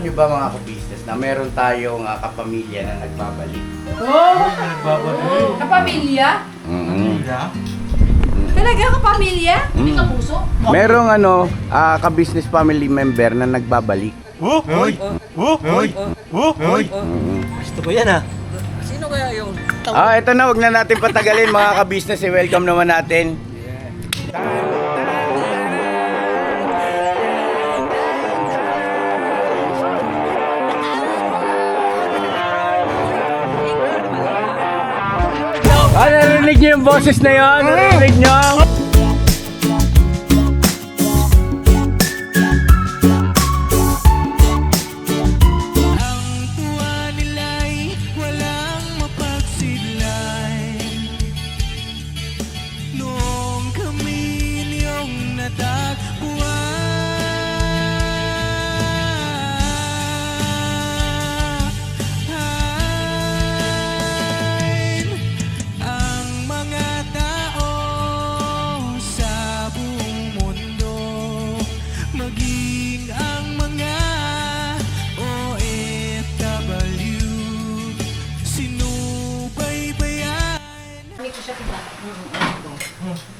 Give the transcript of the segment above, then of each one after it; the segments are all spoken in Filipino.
alam nyo ba mga ka-business na meron tayong kapamilya na nagbabalik? Oh! Nagbabalik. Kapamilya? Pamilya? Talaga kapamilya? Hindi ka puso? Merong ka-business family member na nagbabalik. Hoy! Hoy! Hoy! Gusto ko yan Sino kaya yung Ito na, wag na natin patagalin mga ka-business. I-welcome naman natin. Narinig niyo yung boses na yun? Narinig niyo?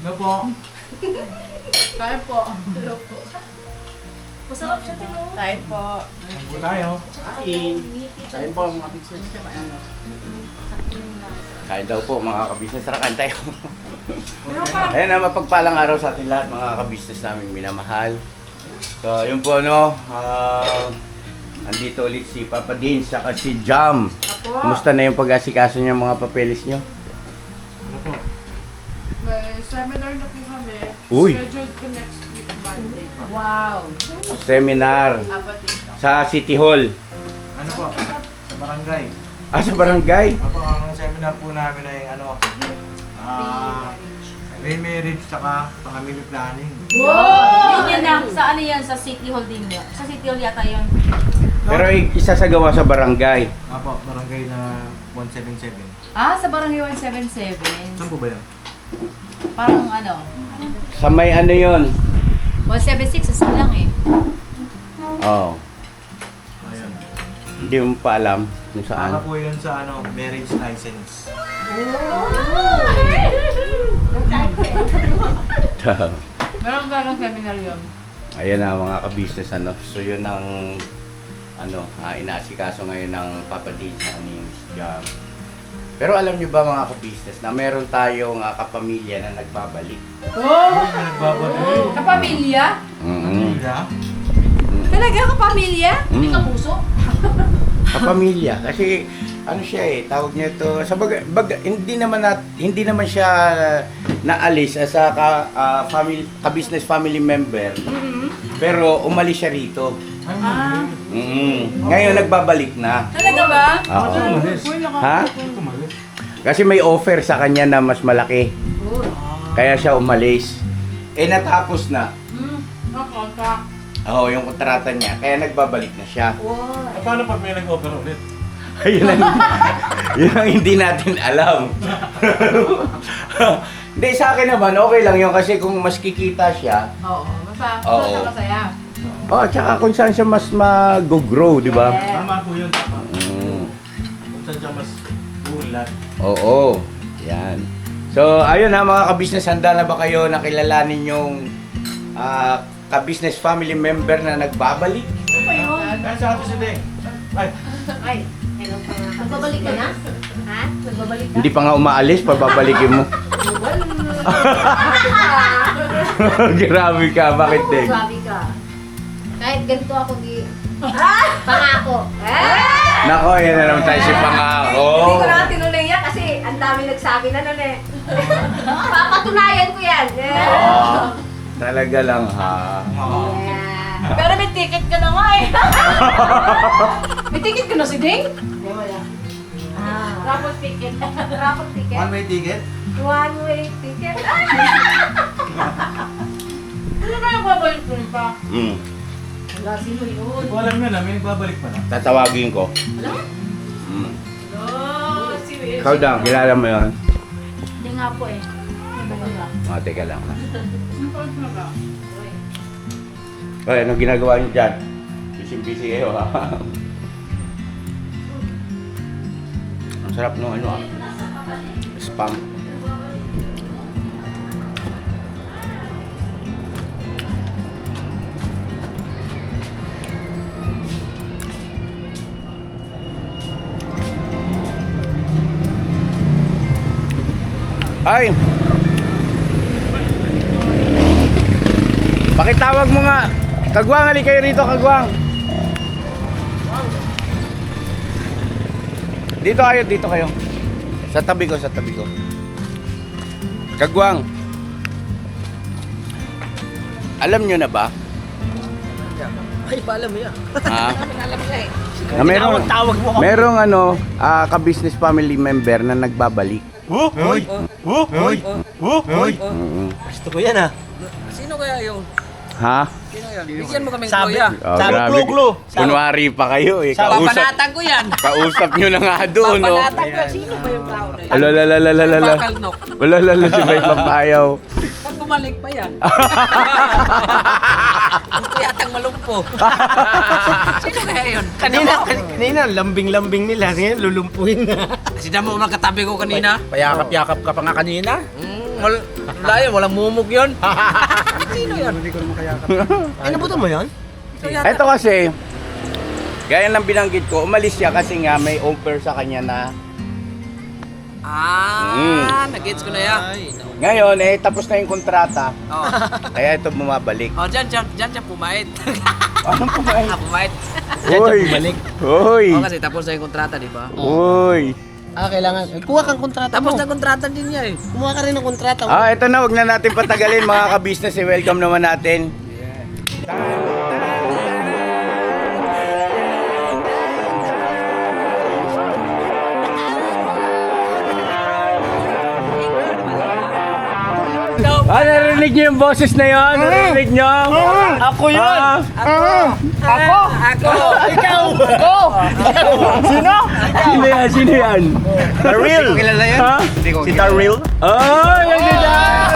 Ano po? Kain po. Hello po. Masarap siya tingnan. Kain po. Ano po tayo? Kain po mga business. Kain daw po mga ka-business. Tara, kain tayo. Ayan na, mapagpalang araw sa ating lahat mga ka-business namin minamahal. So, yun po andito ulit si Papa Dean saka si Jam. Kumusta na yung pag-asikaso niyo mga papeles niyo? Ano po? May seminar na po kami. Uy. Scheduled ko next week Monday. Wow. Seminar Apat dito. sa City Hall. Ano po? Sa barangay. Sa barangay. Ako, ang seminar po namin ay remarriage saka family planning. Wow! Yan na. Sa ano yan? Sa City Hall din yun. Sa City Hall yata yun. Pero isasagawa sa barangay. Apo, barangay na 177. Sa Barangay 177. Saan po ba yan? Parang ano? Sa may ano yun? 176 sa lang eh. Oh, Ayan. hindi mo pa alam kung Para saan. po yun sa marriage license. Meron ka ng seminar yun. Ayan na mga ka-business So yun ang inaasikaso ngayon ng Papa Dean sa ni Jam. Pero alam niyo ba mga ka-business na meron tayong kapamilya na nagbabalik? Oh! Nagbabalik. Kapamilya? Pamilya? Talaga kapamilya? Hindi ka puso? Kapamilya kasi ano siya tawag niya to sa hindi naman siya naalis as a ka-business family member. Pero umalis siya rito. Ngayon nagbabalik na. Talaga ba? Oo. Umalis. Ha? Umalis. Kasi may offer sa kanya na mas malaki. Kaya siya umalis. Natapos na. Nakontak. Oo, yung kontrata niya. Kaya nagbabalik na siya. Paano pag may nag-offer ulit? Yun ang hindi natin alam. Hindi, sa akin naman, okay lang yun. Kasi kung mas kikita siya, Oo. Oo. Masaya. tsaka kung saan siya mas mag-grow, di ba? Yeah. Tama po yun, tama. Mm. Kung saan siya mas ulat. Oo, yan. So, ayun mga ka-business, handa na ba kayo na kilalanin yung ka-business family member na nagbabalik? Kaya sa atin si Deng. Ay, Ay, hello pa nga. Nagbabalik ka na? Ha? Nagbabalik ka? Hindi pa nga umaalis, pababalikin mo. Grabe ka, bakit din? Grabe ka. Kahit ganito ako pangako. Nako, yan na naman tayo si Pangako. Hindi ko na tinuloy yan kasi ang dami nagsabi na nun eh. Papatunayan ko yan. Talaga lang ha. Yeah. Pero may ticket ka na nga eh. May ticket ka na si Ding? Wala. Rapid ticket. Rapid ticket. one-way ticket? One-way ticket. Ano ba yung babalik ko rin pa? Wala, sino yun? Hindi ko alam yun, may nagbabalik pa na. Tatawagin ko. Oh, si Will. Ikaw daw, kilala mo yun? Hindi nga po eh. Teka lang. Ay, anong ginagawa niyo dyan? Si Busy kayo ha. Ang sarap nung ano spam. Ay! Pakitawag mo nga. Kagwang, hali kayo rito, Kagwang. Dito kayo. Sa tabi ko. Kagwang. Alam nyo na ba? Ay, paalam mo yan. Ha? Alam niya eh. Na Tawag mo ako. merong ka-business family member na nagbabalik. Hoy! Hoy! Hoy! Mm. Gusto ko yan ha. Sino kaya yung? Ha? Sino yan? Bigyan mo kaming Sabi. kuya. Oh, Sabi, grabe. glo-glo. Kunwari pa kayo eh. Papanatan ko yan. Kausap nyo na nga doon, no? Papanatan ko. Sino ba yung tao na yan? Alalalala. Pakalnok. Wala si Bay Papayaw. Pag bumalik pa yan. Gusto yatang malumpo. Sino kaya yun? Kanina, lambing-lambing nila. Ngayon, lulumpuhin na. Sino mo magkatabi ko kanina? Payakap-yakap ka pa nga kanina. Wala yun, walang mumug yun. Sino yun? Ay, nabuto mo yan? Ito kasi, gaya ng binanggit ko, umalis siya kasi nga may offer sa kanya na Nag-gets ko na yan. ngayon tapos na yung kontrata, Oh, kaya ito bumabalik. dyan siya pumait. Anong kumain? Pumait. Hoy! Hoy! Oo, kasi tapos na yung kontrata, di ba? Hoy! Kailangan. Kuha kang kontrata Tapos na kontrata din niya eh. Kumuha ka rin ng kontrata Ito na, wag na natin patagalin mga ka-business. Welcome naman natin. Narinig niyo yung boses na yun? Narinig niyo? Ako yun! Ako! Ikaw! Ako! Sino? Sino yan? Darryl! Kilala yan? Ha? Si Darryl? Oh, yan si Daryl!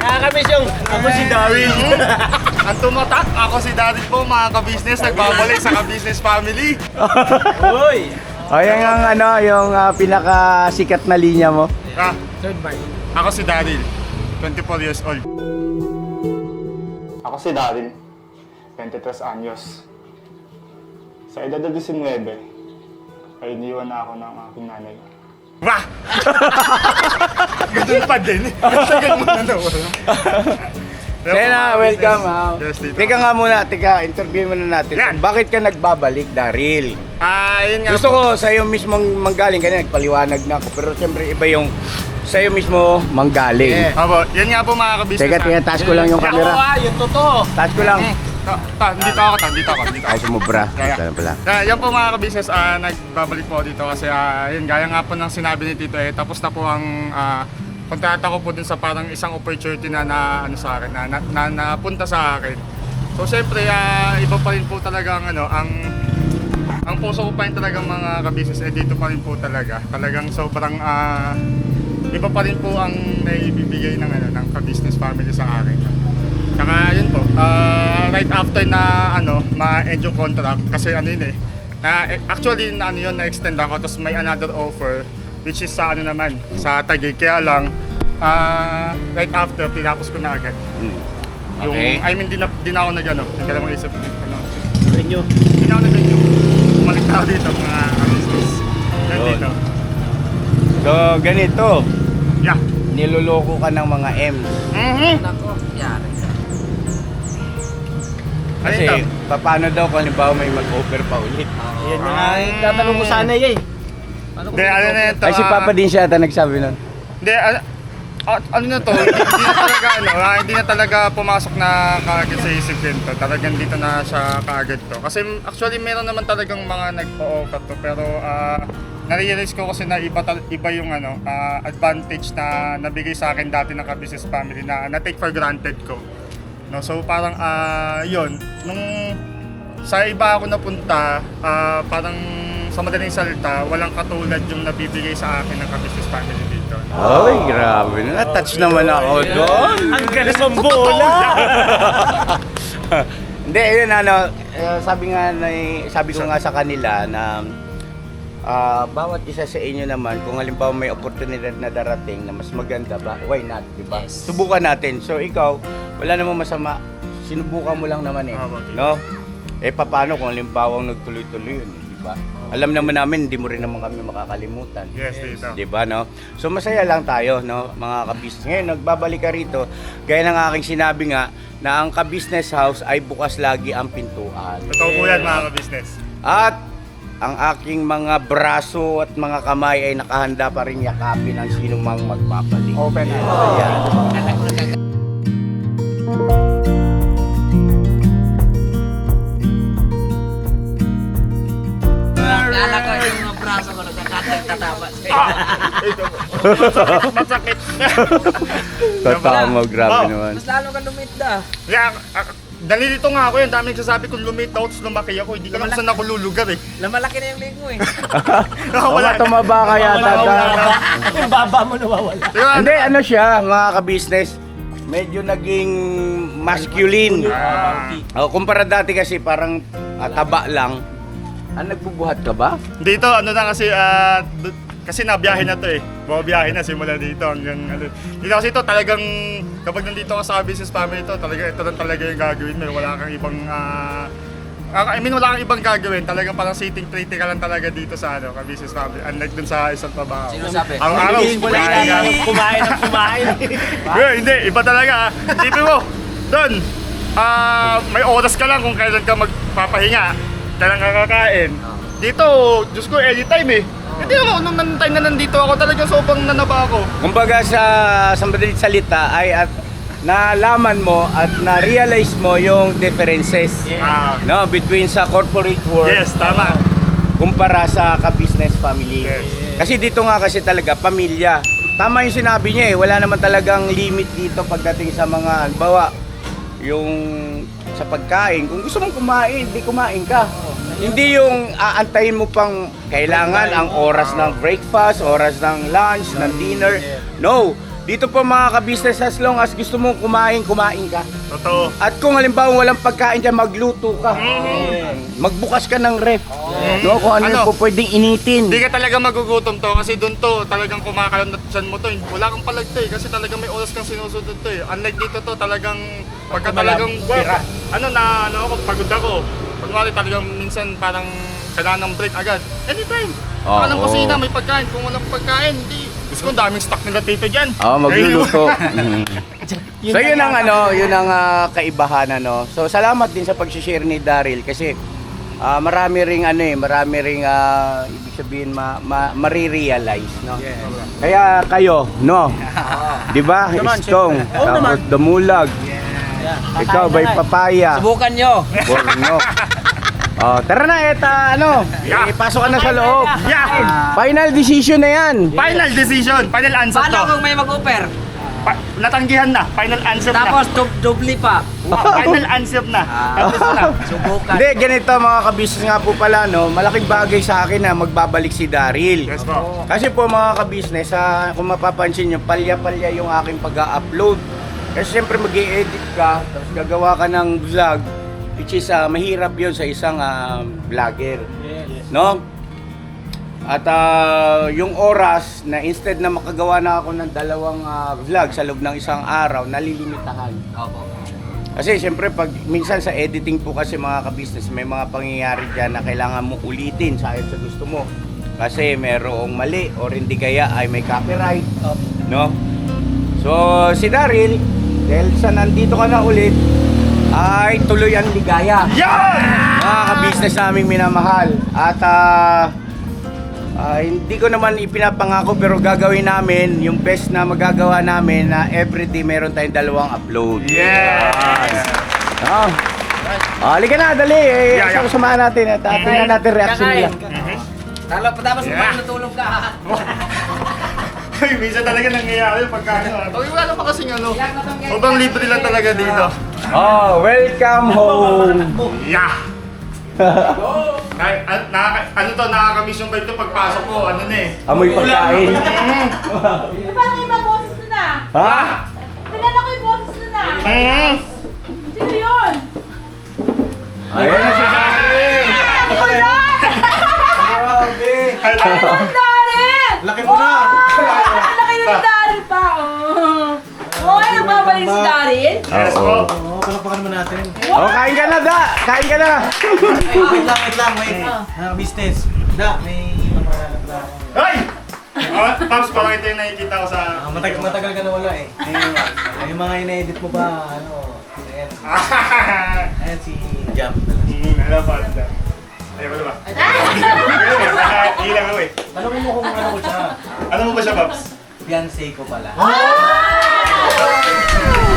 Nakakamiss yung ako si Darryl. Ang tumatak, ako si Daddy po, mga ka-business, nagbabalik sa ka-business family. Hoy! Yan ang yung pinakasikat na linya mo. Ako si Daddy, 24 years old. Ako si Daddy, 23 anyos. Sa edad na 19, ay iniwan na ako ng aking nanay. Wah! Ganun pa din. Tagal mo na nawala. Sena, welcome. Yes, dito. Teka nga muna, interview muna natin. Yan. Bakit ka nagbabalik, Daryl? Yun nga Gusto po. ko sa'yo mismong manggaling. Kanina nagpaliwanag na ako. Pero siyempre iba yung sa'yo mismo manggaling. Opo, yan nga po mga ka-business. Teka, taas ko lang yung camera. yung totoo. Taas ko lang. Dito ako. Ay, sumubra. Kaya. Ganun pala. Yan po mga ka-business, nagbabalik po dito kasi yun, gaya nga po ng sinabi ni Tito tapos na po ang kontrata ko po dun sa parang isang opportunity na sa akin, na napunta sa akin. So syempre, iba pa rin po talagang ang puso ko pa rin talagang mga ka-business, dito pa rin po talagang sobrang iba pa rin po ang naibibigay ng ka-business family sa akin. Saka yun po, right after na ma-end yung contract kasi actually na-extend ako tapos may another offer which is sa sa Taguig. Kaya lang right after tinapos ko na agad. Okay. Di na ako hindi ka lang mag-isip Renyo. Di na ako nag-renew. Bumalik na ako dito mga business. Yan Yun. dito. So, ganito. Yeah. Niloloko ka ng mga M. Nako, yari. Kasi, paano daw kung halimbawa may mag-offer pa ulit? Yan na nga, tatanong ko sana eh. Hindi, na ito. Ay, si Papa din siya ata nagsabi nun. Hindi, na to, hindi na talaga pumasok na kaagad sa isip din to. Talagang dito na siya kaagad to. Kasi actually meron naman talagang mga nagpo-offer to, pero na-realize ko kasi na iba yung advantage na nabigay sa akin dati ng ka-business family na na-take for granted ko. No, so parang yun, nung sa iba ako napunta, parang sa madaling salita, walang katulad yung nabibigay sa akin ng ka-business family dito. Ay, grabe. Na-touch naman ako doon. Ang galas ng bola! Hindi, yun sabi ko nga sa kanila na bawat isa sa inyo naman, kung halimbawa may oportunidad na darating na mas maganda ba, why not, di ba? Subukan natin. So ikaw, wala namang masama. Sinubukan mo lang naman no? Paano kung halimbawa nagtuloy-tuloy yun, di ba? Alam naman namin, hindi mo rin naman kami makakalimutan. Yes, dito. Di ba, no? So masaya lang tayo, no, mga kabisnes. Ngayon, nagbabalik ka rito, gaya ng aking sinabi nga, na ang ka-business house ay bukas lagi ang pintuan. Totoo po yan, mga ka-business. At ang aking mga braso at mga kamay ay nakahanda pa rin yakapin ang sino mang magpapalik. Open. Ayan. Kala ko yung mga braso ko nagkakatagtatama sa'yo. Masakit. Tatama, grabe naman. Mas lalo ka lumita. Yeah, nalilito nga ako yan. Dami nagsasabi kung lumitaw, tapos lumaki ako. Hindi ko lang saan ako lulugar eh. Lumalaki na yung leg mo eh. Wala, tumaba ka yata. Yung baba mo nawawala. Hindi, ano siya, mga ka-business, medyo naging masculine. Kumpara dati kasi parang taba lang. Nagbubuhat ka ba? Dito, ano na kasi, kasi nabiyahe na to eh. Bumabiyahe na simula dito hanggang ano. Dito kasi ito talagang, kapag nandito ka sa business family ito, talaga ito lang talaga yung gagawin mo. Wala kang ibang, wala kang ibang gagawin. Talagang parang sitting pretty ka lang talaga dito sa ano, business family. Unlike dun sa isang trabaho. Sino sabi? Ang araw, Kumain ng kumain. Hindi, iba talaga. Isipin mo, doon, may oras ka lang kung kailan ka magpapahinga, kailan ka kakain. Dito, Diyos ko, anytime eh. Hindi ako, nung time na nandito ako, talagang sobrang nanaba ako. Kumbaga sa madalit salita ay at nalaman mo at na-realize mo yung differences no, between sa corporate world Yes, tama. kumpara sa ka-business family. Yes. Kasi dito nga kasi talaga pamilya. Tama yung sinabi niya wala naman talagang limit dito pagdating sa mga halimbawa yung sa pagkain. Kung gusto mong kumain, di kumain ka. Hindi yung aantayin mo pang kailangan ang oras ng breakfast, oras ng lunch, ng dinner. No. Dito po mga ka-business, as long as gusto mong kumain, kumain ka. Totoo. At kung halimbawa walang pagkain dyan, magluto ka. Magbukas ka ng ref. No, kung ano, yung po pwedeng initin. Hindi ka talaga magugutom to kasi doon to talagang kumakalam na dyan mo to. Wala kang palag to eh kasi talagang may oras kang sinusunod to eh. Unlike dito to talagang pagka talagang ako pagod ako. Kunwari talagang minsan parang kailangan ng break agad. Anytime. Baka ng kusina may pagkain. Kung walang pagkain, hindi. Gusto ko daming stock nila tito dyan. Magluluto. So yun ang yun ang kaibahan So salamat din sa pag-share ni Daryl kasi marami ring ibig sabihin marirealize, no. Kaya kayo, no. 'Di ba? Istong, tapos damulag. Ikaw bay papaya. Subukan nyo. Borno. Tara na, ipasok ka na sa loob. Yeah! Final decision na yan. Final decision, final answer to. Paano kung may mag-offer? Natanggihan na, final answer Tapos na. dubli pa. Final answer na. Tapos na. Subukan. Hindi, ganito mga kabisnes nga po pala, no, malaking bagay sa akin na magbabalik si Daryl. Yes po. Kasi po mga kabisnes, kung mapapansin nyo, palya-palya yung aking pag-upload. Kasi siyempre mag-i-edit ka, tapos gagawa ka ng vlog, which is mahirap yun sa isang vlogger. No? At yung oras na instead na makagawa na ako ng dalawang vlog sa loob ng isang araw, nalilimitahan. Opo. Kasi siyempre pag minsan sa editing po kasi mga ka-business may mga pangyayari dyan na kailangan mo ulitin sa ayon sa gusto mo. Kasi merong mali or hindi kaya ay may copyright. No? So si Daryl, dahil sa nandito ka na ulit, ay tuloy ang ligaya. Mga ka-business naming minamahal. At hindi ko naman ipinapangako pero gagawin namin yung best na magagawa namin na everyday meron tayong dalawang upload. Yes! Halika na, dali. Samahan natin. Tingnan natin reaction nila. Tapos natulog ka. Minsan talaga nangyayari pagka wala naman kasing sobrang libre lang talaga dito. Welcome home. Yeah! Nakakamiss yung vibe to pagpasok ko, ano na eh. Amoy pagkain. Paano yung mga boses na na? Ha? Kilala ko yung boses na na. Sino yun? Ayan na si Daryl! Ako yun! Grabe! Ang Daryl! Laki mo na! Laki ng Daryl pa. Oh, ay, nagbabalik si Daryl? Yes Oo. po. Oo, palakpakan naman natin. Oh, kain ka na, Da! Kain ka na! Wait lang, may business. Da, may mamahalap na ako. Ay! Pops, parang ito yung nakikita ko sa... Matagal ka na wala eh. Yung mga ina-edit mo ba, ano, ayan. Ayan si Jam. Alam pa. Ayaw mo na ba? Ilang ako eh. Tanongin mo kung ano ko siya. Ano mo ba siya, Pops? Fiancé ko pala.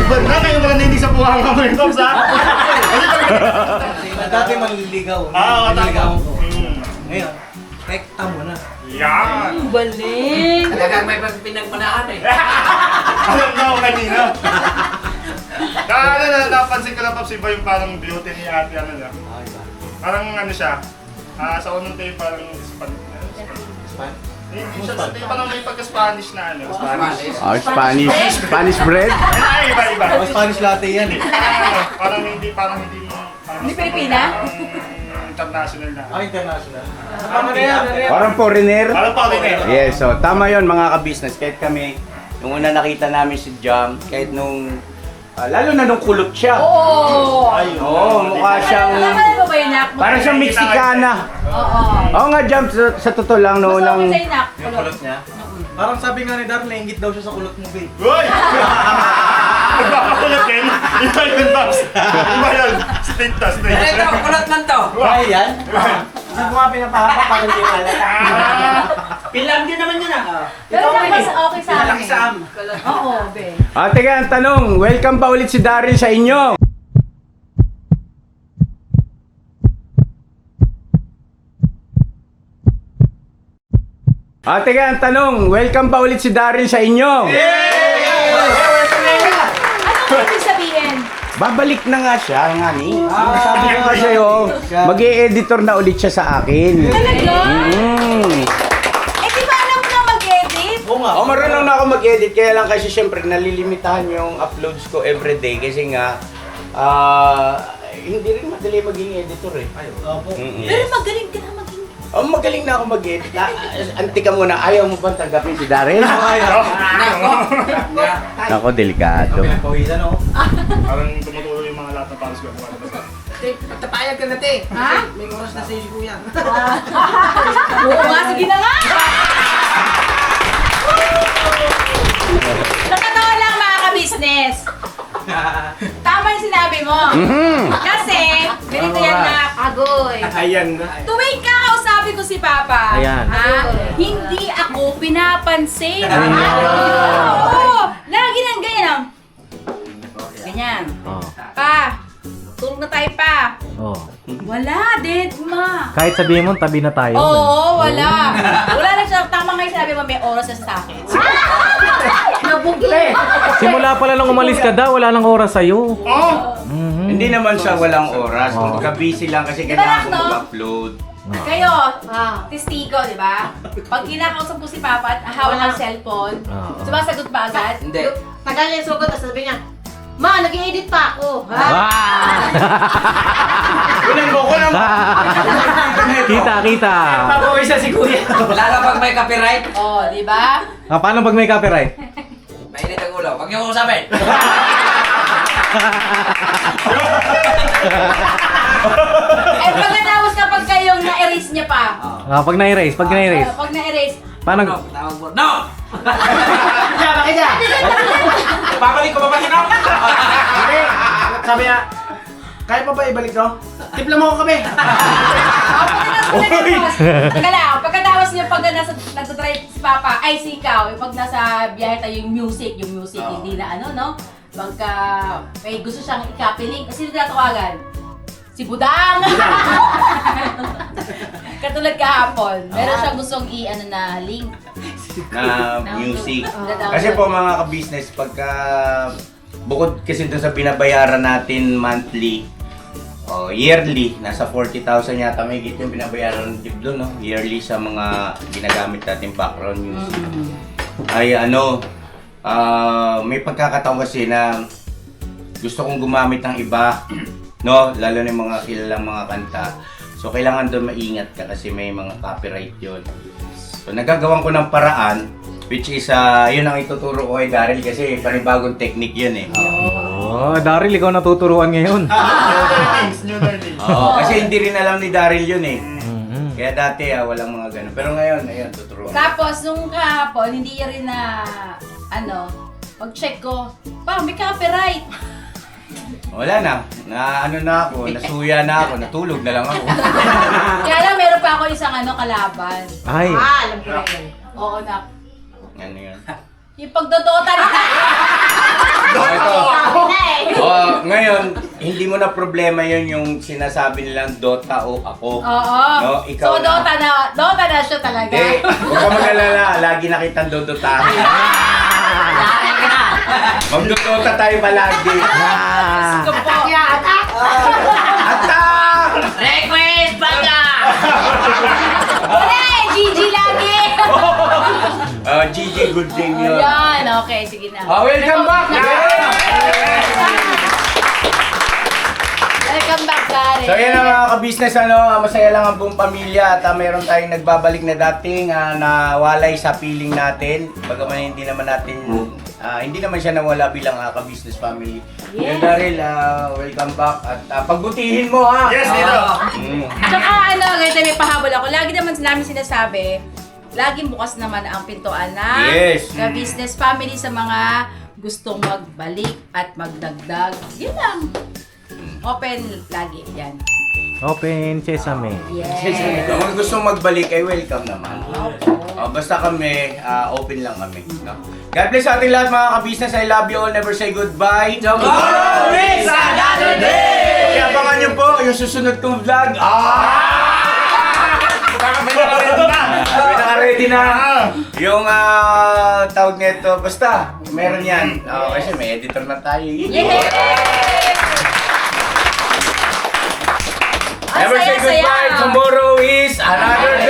Ba't na kayo ba hindi sa buhang mo rin, Pops, ha? Dati manliligaw. Oo, Manliligawan tama. ko. Ngayon, rekta mo na. Yan! Baling. Talagang may pinagmanaan eh. Alam na ako kanina. Napansin ko lang, Pops, iba yung parang beauty ni ate, ano na. Okay ba? Parang ano siya, sa unang tayo parang parang may pagka-Spanish na ano. Spanish. Oh, Spanish. Spanish bread? Ay, iba. Oh, Spanish latte yan eh. Parang hindi Hindi Pilipina? international na. International. Ano yan? Parang foreigner? Parang pa rin eh. Yes, so tama yon mga ka-business. Kahit kami, nung una nakita namin si Jam, kahit nung, lalo na nung kulot siya. Oo. Oo, mukha siyang, Alam mo ba yung nak? parang siyang Mexicana. Oo. Oo nga, Jam, sa totoo lang, Mas noong okay lang, sa'yo nak. Yung kulot niya. Parang sabi nga ni Darl, nainggit daw siya sa kulot mo, babe. Uy! Nagpapakulat din. Iba yun, Pops. Iba yun. Straight to, straight. Ito, kulat man to. Ay, yan? Saan ko nga pinapahapa para hindi malata? Pilam din naman yun ah. Pero mas okay sa amin. Sam. Oo, be. teka, ang tanong, welcome pa ulit si Daryl sa inyo. Teka, ang tanong, welcome pa ulit si Daryl sa inyo. Anong ibig sabihin? Babalik na nga siya, ngani. Sabi ko nga sa'yo, mag-e-editor na ulit siya sa akin. Talaga? Mm. Eh, di ba alam mo na mag-edit? Oo nga. Oh, marunong na ako mag-edit, kaya lang kasi syempre nalilimitahan yung uploads ko everyday kasi nga, hindi rin madali maging editor eh. Opo. Mm-mm. Pero magaling ka na maging... Oh, magaling na ako mag-edit. Antika muna, ayaw mo bang tanggapin si Daryl? Ako, delikado. Pinagpawisan, no? Parang tumutuloy yung mga lahat ng paros ko. Magtapayag ka na te. Ha? May oras na sa iyo yan. Oo nga, sige na nga! Nakatawa lang mga ka-business. Tama yung sinabi mo. Kasi, ganito yan na Agoy. Ayan na. Tuwing kakausapin ko si Papa, Ayan. ha, hindi ako pinapansin. Ayan. Oo, lagi nang ganyan. Ganyan. Oh. Pa, tulog na tayo pa. Oh. Wala, dead ma. Kahit sabihin mo, tabi na tayo. Oo, wala. Wala na siya. Tama nga yung sinabi mo, may oras na sa akin. Nabugli. Simula pala nung umalis ka daw, wala nang oras sa'yo. Oh! Hindi naman siya walang oras. Kumbaga busy lang kasi Diba kailangan ko lang, no? mag-upload. Kayo, testigo, di ba? Pag kinakausap ko si Papa at hawak ng cellphone, Oo. sumasagot ba agad? Hindi. Tagal niya yung sugot, tapos sabi niya, Ma, nag-edit pa ako. Ha? Kunin mo ko naman. Kita. Papawisan si Kuya. Lalo pag may copyright, Oh, di ba? Paano pag may copyright? mainit ang ulo. Huwag niyo usapin. Eh, pagkatapos kapag kayong na-erase niya pa. Pag na-erase. Pag na-erase, Paano? No! Tawag mo. No! Babalik ko pa ba sinaw? Sabi niya, kaya pa ba ibalik to? Tipla mo ako kami. pagkatapos niya pag nagdadrive si Papa, ay si ikaw, pag nasa biyahe tayo yung music, hindi na ano, no? Pagka may gusto siyang i-copy-link, kasi sino tinatawagan? Si Budang! Katulad kahapon, meron siyang gustong i-ano na link. Na music. Kasi po mga ka-business, pagka bukod kasi dun sa binabayaran natin monthly, yearly, nasa 40,000 yata may yung binabayaran ng Diblo, no? Yearly sa mga ginagamit natin background music. Ay may pagkakataon kasi na gusto kong gumamit ng iba, no? Lalo na yung mga kilalang mga kanta. So kailangan doon maingat ka kasi may mga copyright yun. So nagagawan ko ng paraan, which is yun ang ituturo ko kay Daryl kasi panibagong technique yun eh. Oh, Daryl, ikaw natuturuan ngayon. New learnings. Oo, kasi hindi rin alam ni Daryl yun eh. Kaya dati walang mga ganun. Pero ngayon, ayun, tuturuan. Tapos, nung kahapon, hindi rin na, pag-check ko, may copyright. Wala na. Nasuya na ako, natulog na lang ako. Kaya lang, meron pa ako isang kalaban. Ay, Alam ko na yun. Oo, na. Ano yun? Yung pagdodota na. Ito. Sabi na eh. Ngayon, hindi mo na problema yun yung sinasabi nilang Dota o ako. Oo. No, ikaw So, na. Dota na siya talaga. Huwag ka mag-alala, lagi na kitang dodotahin. Magdodota tayo palagi. Kaya anak. Attack! Request baga! Wala eh, GG lagi. GG, good game yun. Ayan, okay, sige na. Welcome back! Welcome back, Gary. So yan ang mga ka-business, masaya lang ang buong pamilya at mayroon tayong nagbabalik na dating nawalay sa piling natin. Bagaman hindi naman natin, hindi naman siya nawala bilang ka-business family. Yes. Yan Daryl, welcome back at pagbutihin mo ha! Yes, dito. Tsaka ganito may pahabol ako. Lagi naman namin sinasabi, laging bukas naman ang pintuan na Yes. ka-business family sa mga gustong magbalik at magdagdag. Yun lang. Open lagi, yan. open sesame. Yes. Kung gusto magbalik ay welcome naman. Basta kami, open lang kami. No? God bless sa ating lahat mga ka-business. I love you all. Never say goodbye. Tomorrow is another day! Kaya abangan nyo po yung susunod kong vlog. May naka-ready na. Yung tawag nito, basta meron yan. Kasi may editor na tayo. Never say goodbye. Tomorrow is another